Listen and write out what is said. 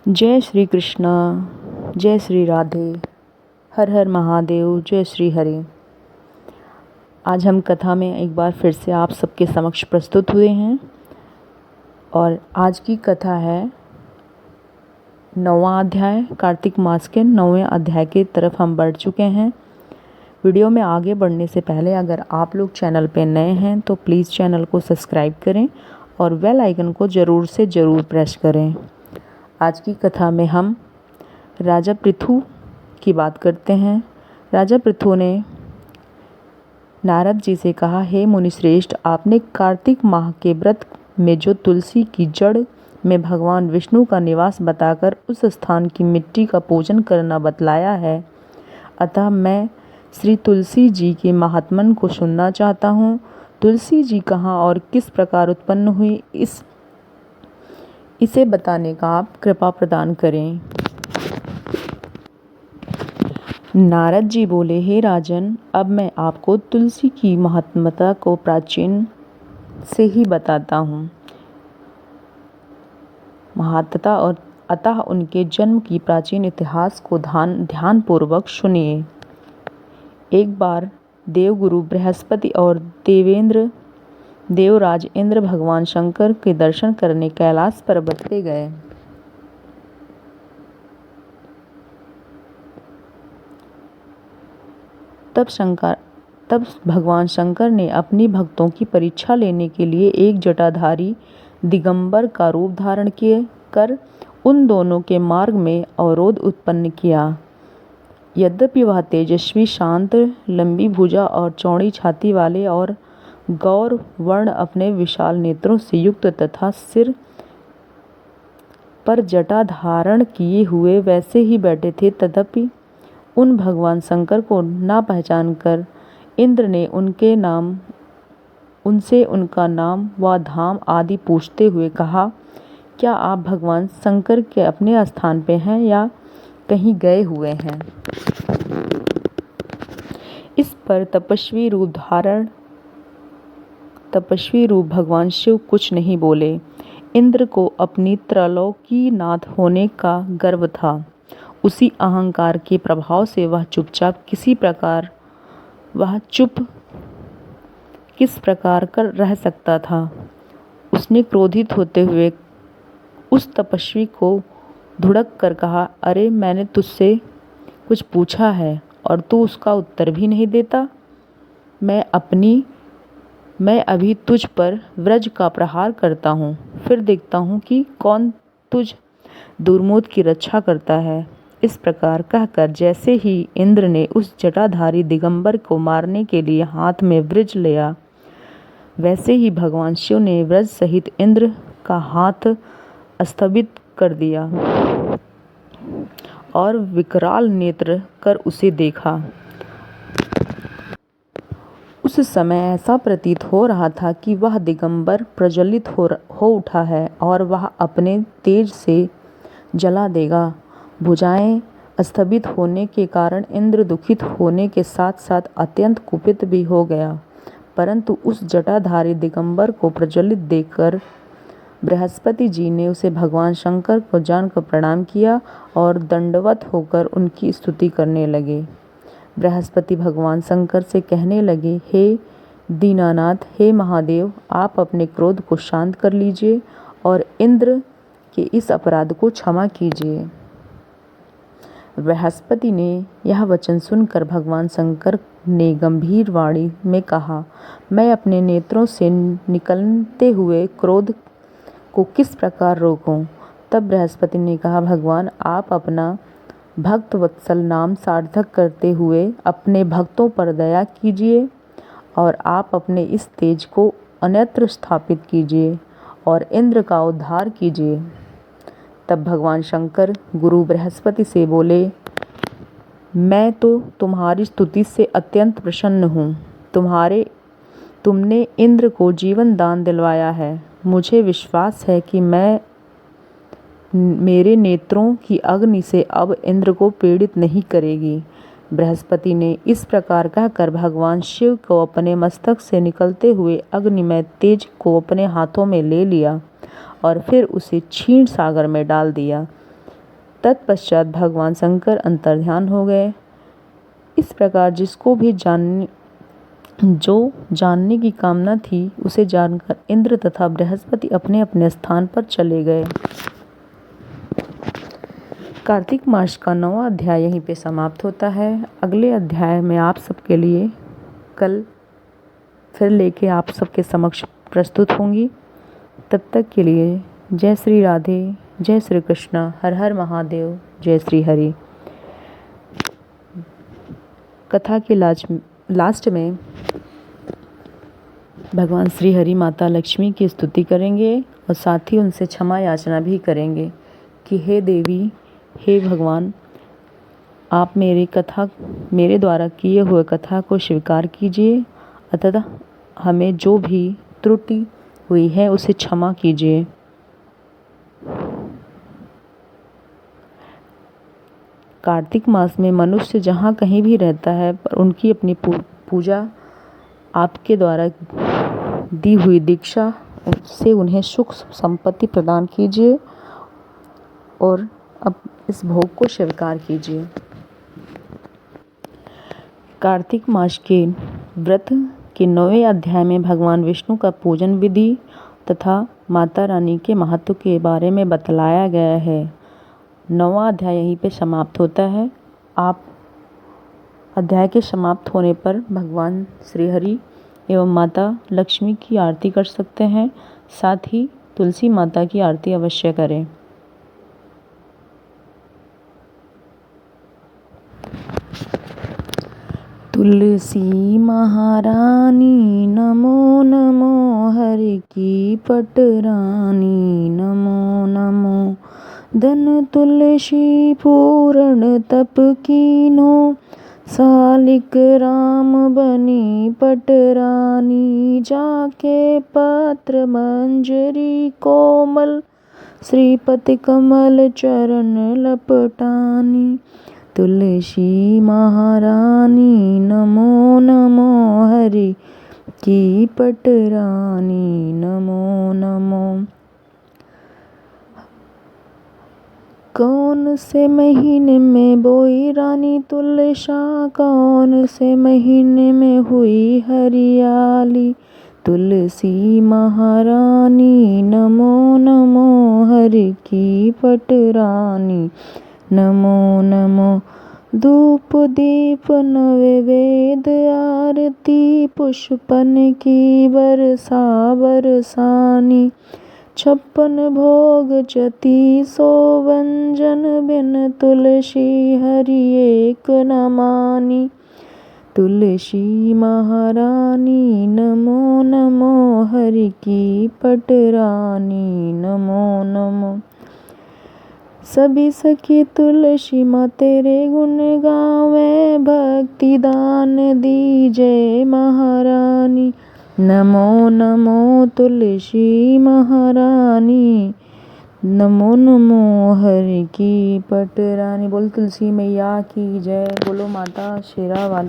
जय श्री कृष्णा, जय श्री राधे, हर हर महादेव, जय श्री हरि। आज हम कथा में एक बार फिर से आप सबके समक्ष प्रस्तुत हुए हैं और आज की कथा है 9वां अध्याय। कार्तिक मास के 9वें अध्याय की तरफ हम बढ़ चुके हैं। वीडियो में आगे बढ़ने से पहले अगर आप लोग चैनल पे नए हैं तो प्लीज़ चैनल को सब्सक्राइब करें और बेल आइकन को ज़रूर से ज़रूर प्रेस करें। आज की कथा में हम राजा पृथु की बात करते हैं। राजा पृथु ने नारद जी से कहा, हे मुनिश्रेष्ठ, आपने कार्तिक माह के व्रत में जो तुलसी की जड़ में भगवान विष्णु का निवास बताकर उस स्थान की मिट्टी का पूजन करना बतलाया है, अतः मैं श्री तुलसी जी के महात्मन को सुनना चाहता हूँ। तुलसी जी कहाँ और किस प्रकार उत्पन्न हुई, इसे बताने का आप कृपा प्रदान करें। नारद जी बोले, हे राजन, अब मैं आपको तुलसी की महात्मता को प्राचीन से ही बताता हूँ। महात्मता और अतः उनके जन्म की प्राचीन इतिहास को ध्यानपूर्वक सुनिए। एक बार देवगुरु बृहस्पति और देवराज इंद्र भगवान शंकर के दर्शन करने कैलाश पर्वत पे गए। तब भगवान शंकर ने अपनी भक्तों की परीक्षा लेने के लिए एक जटाधारी दिगंबर का रूप धारण कर उन दोनों के मार्ग में अवरोध उत्पन्न किया। यद्यपि वह तेजस्वी, शांत, लंबी भुजा और चौड़ी छाती वाले और गौर वर्ण अपने विशाल नेत्रों से युक्त तथा सिर पर जटा धारण किए हुए वैसे ही बैठे थे, तथापि उन भगवान शंकर को ना पहचान कर इंद्र ने उनसे उनका नाम व धाम आदि पूछते हुए कहा, क्या आप भगवान शंकर के अपने स्थान पे हैं या कहीं गए हुए हैं? इस पर तपस्वी रूप भगवान शिव कुछ नहीं बोले। इंद्र को अपनी त्रैलोकीनाथ होने का गर्व था। उसी अहंकार के प्रभाव से वह चुप किस प्रकार कर रह सकता था। उसने क्रोधित होते हुए उस तपस्वी को धुड़क कर कहा, अरे मैंने तुझसे कुछ पूछा है और तू उसका उत्तर भी नहीं देता। मैं अभी तुझ पर व्रज का प्रहार करता हूँ, फिर देखता हूँ कि कौन तुझ दुर्मोध की रक्षा करता है। इस प्रकार कहकर जैसे ही इंद्र ने उस जटाधारी दिगंबर को मारने के लिए हाथ में वज्र लिया, वैसे ही भगवान शिव ने वज्र सहित इंद्र का हाथ स्थगित कर दिया और विकराल नेत्र कर उसे देखा। उस समय ऐसा प्रतीत हो रहा था कि वह दिगंबर प्रज्वलित हो उठा है और वह अपने तेज से जला देगा। भुजाएं स्थगित होने के कारण इंद्र दुखित होने के साथ साथ अत्यंत कुपित भी हो गया, परंतु उस जटाधारी दिगंबर को प्रज्वलित देखकर बृहस्पति जी ने उसे भगवान शंकर को जानकर प्रणाम किया और दंडवत होकर उनकी स्तुति करने लगे। बृहस्पति भगवान शंकर से कहने लगे, हे दीनानाथ, हे महादेव, आप अपने क्रोध को शांत कर लीजिए और इंद्र के इस अपराध को क्षमा कीजिए। बृहस्पति ने यह वचन सुनकर भगवान शंकर ने गंभीर वाणी में कहा, मैं अपने नेत्रों से निकलते हुए क्रोध को किस प्रकार रोकूं? तब बृहस्पति ने कहा, भगवान, आप अपना भक्त वत्सल नाम सार्थक करते हुए अपने भक्तों पर दया कीजिए और आप अपने इस तेज को अन्यत्र स्थापित कीजिए और इंद्र का उद्धार कीजिए। तब भगवान शंकर गुरु बृहस्पति से बोले, मैं तो तुम्हारी स्तुति से अत्यंत प्रसन्न हूँ। तुमने इंद्र को जीवन दान दिलवाया है। मुझे विश्वास है कि मेरे नेत्रों की अग्नि से अब इंद्र को पीड़ित नहीं करेगी। बृहस्पति ने इस प्रकार कहकर भगवान शिव को अपने मस्तक से निकलते हुए अग्निमय तेज को अपने हाथों में ले लिया और फिर उसे क्षीण सागर में डाल दिया। तत्पश्चात भगवान शंकर अंतर्ध्यान हो गए। इस प्रकार जिसको भी जानने की कामना थी उसे जानकर इंद्र तथा बृहस्पति अपने अपने स्थान पर चले गए। कार्तिक मास का 9वां अध्याय यहीं पे समाप्त होता है। अगले अध्याय में आप सबके लिए कल फिर लेके आप सबके समक्ष प्रस्तुत होंगी। तब तक के लिए जय श्री राधे, जय श्री कृष्ण, हर हर महादेव, जय श्री हरि। कथा के लास्ट में भगवान श्री हरि माता लक्ष्मी की स्तुति करेंगे और साथ ही उनसे क्षमा याचना भी करेंगे कि हे देवी, हे भगवान, आप मेरे द्वारा किए हुए कथा को स्वीकार कीजिए, अतः हमें जो भी त्रुटि हुई है उसे क्षमा कीजिए। कार्तिक मास में मनुष्य जहाँ कहीं भी रहता है पर उनकी अपनी पूजा आपके द्वारा दी हुई दीक्षा से उन्हें सुख संपत्ति प्रदान कीजिए और अब इस भोग को स्वीकार कीजिए। कार्तिक मास के व्रत के 9वें अध्याय में भगवान विष्णु का पूजन विधि तथा माता रानी के महत्व के बारे में बतलाया गया है। 9वां अध्याय यहीं पे समाप्त होता है। आप अध्याय के समाप्त होने पर भगवान श्री हरि एवं माता लक्ष्मी की आरती कर सकते हैं। साथ ही तुलसी माता की आरती अवश्य करें। तुलसी महारानी नमो नमो, हरि की पटरानी नमो नमो, धन तुलसी पूर्ण तप कीनो, सालिक राम बनी पटरानी, जाके पत्र मंजरी कोमल, श्रीपति कमल चरण लपटानी। तुलसी महारानी नमो नमो, हरि की पटरानी नमो नमो। कौन से महीने में बोई रानी तुलसा, कौन से महीने में हुई हरियाली, तुलसी महारानी नमो नमो, हरि की पटरानी नमो नमो। धूप दीप नैवेद्य आरती, पुष्पन की बरसा बरसानी, 56 भोग 3400 व्यंजन, बिन तुलसी हरि एक न मानी। तुलसी महारानी नमो नमो, हरि की पटरानी नमो नमो। सभी सखी तुलसी माँ तेरे गुण गावे, भक्ति दान दीजे महारानी नमो नमो। तुलसी महारानी नमो नमो, हरि की पटरानी। बोल तुलसी मैया की जय, बोलो माता शेरा वाली।